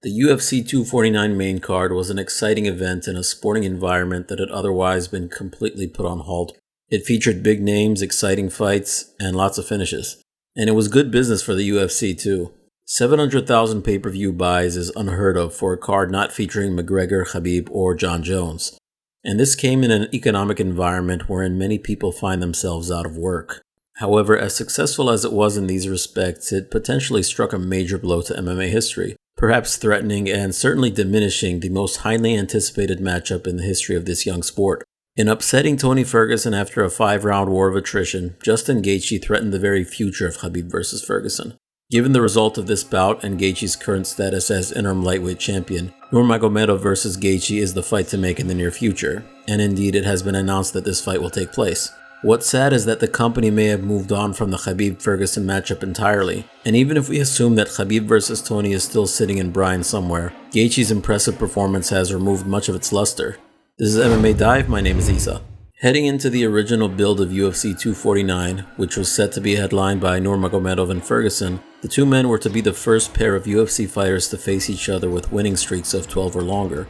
The UFC 249 main card was an exciting event in a sporting environment that had otherwise been completely put on hold. It featured big names, exciting fights, and lots of finishes. And it was good business for the UFC too. 700,000 pay-per-view buys is unheard of for a card not featuring McGregor, Khabib, or Jon Jones. And this came in an economic environment wherein many people find themselves out of work. However, as successful as it was in these respects, it potentially struck a major blow to MMA history, perhaps threatening and certainly diminishing the most highly anticipated matchup in the history of this young sport. In upsetting Tony Ferguson after a 5-round war of attrition, Justin Gaethje threatened the very future of Khabib versus Ferguson. Given the result of this bout and Gaethje's current status as interim lightweight champion, Nurmagomedov versus Gaethje is the fight to make in the near future, and indeed it has been announced that this fight will take place. What's sad is that the company may have moved on from the Khabib-Ferguson matchup entirely, and even if we assume that Khabib versus Tony is still sitting in brine somewhere, Gaethje's impressive performance has removed much of its luster. This is MMA Dive, my name is Isa. Heading into the original build of UFC 249, which was set to be headlined by Nurmagomedov and Ferguson, the two men were to be the first pair of UFC fighters to face each other with winning streaks of 12 or longer.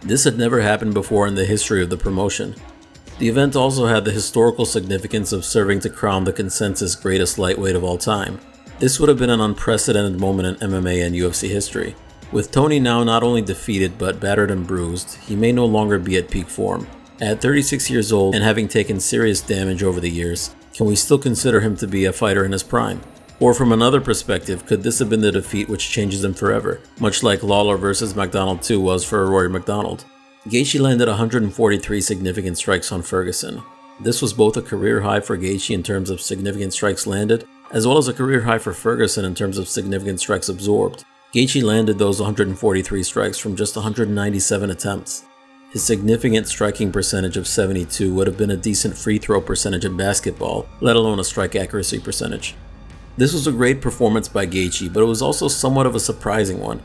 This had never happened before in the history of the promotion. The event also had the historical significance of serving to crown the consensus greatest lightweight of all time. This would have been an unprecedented moment in MMA and UFC history. With Tony now not only defeated but battered and bruised, he may no longer be at peak form. At 36 years old and having taken serious damage over the years, can we still consider him to be a fighter in his prime? Or from another perspective, could this have been the defeat which changes him forever, much like Lawler versus McDonald 2 was for Rory McDonald? Gaethje landed 143 significant strikes on Ferguson. This was both a career high for Gaethje in terms of significant strikes landed, as well as a career high for Ferguson in terms of significant strikes absorbed. Gaethje landed those 143 strikes from just 197 attempts. His significant striking percentage of 72 would have been a decent free throw percentage in basketball, let alone a strike accuracy percentage. This was a great performance by Gaethje, but it was also somewhat of a surprising one.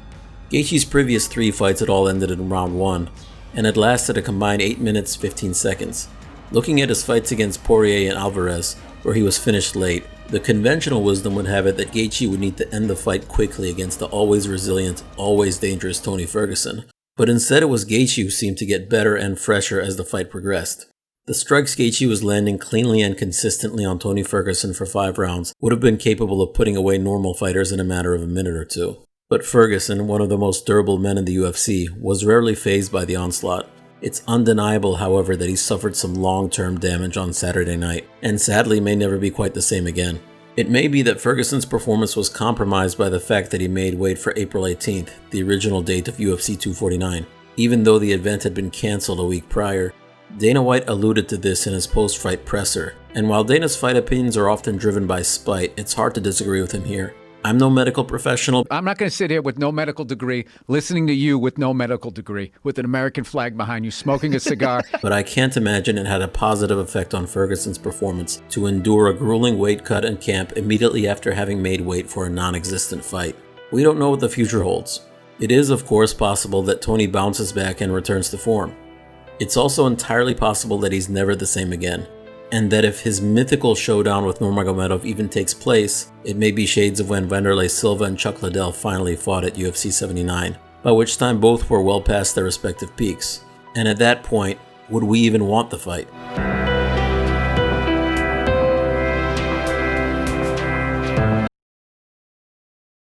Gaethje's previous 3 fights had all ended in round 1, and had lasted a combined 8 minutes 15 seconds. Looking at his fights against Poirier and Alvarez, where he was finished late, the conventional wisdom would have it that Gaethje would need to end the fight quickly against the always resilient, always dangerous Tony Ferguson. But instead it was Gaethje who seemed to get better and fresher as the fight progressed. The strikes Gaethje was landing cleanly and consistently on Tony Ferguson for 5 rounds would have been capable of putting away normal fighters in a matter of a minute or two. But Ferguson, one of the most durable men in the UFC, was rarely fazed by the onslaught. It's undeniable, however, that he suffered some long-term damage on Saturday night, and sadly may never be quite the same again. It may be that Ferguson's performance was compromised by the fact that he made weight for April 18th, the original date of UFC 249, even though the event had been cancelled a week prior. Dana White alluded to this in his post-fight presser, and while Dana's fight opinions are often driven by spite, it's hard to disagree with him here. I'm no medical professional. I'm not going to sit here with no medical degree, listening to you with no medical degree, with an American flag behind you, smoking a cigar. But I can't imagine it had a positive effect on Ferguson's performance to endure a grueling weight cut in camp immediately after having made weight for a non-existent fight. We don't know what the future holds. It is, of course, possible that Tony bounces back and returns to form. It's also entirely possible that he's never the same again, and that if his mythical showdown with Nurmagomedov even takes place, it may be shades of when Wanderlei Silva and Chuck Liddell finally fought at UFC 79, by which time both were well past their respective peaks. And at that point, would we even want the fight?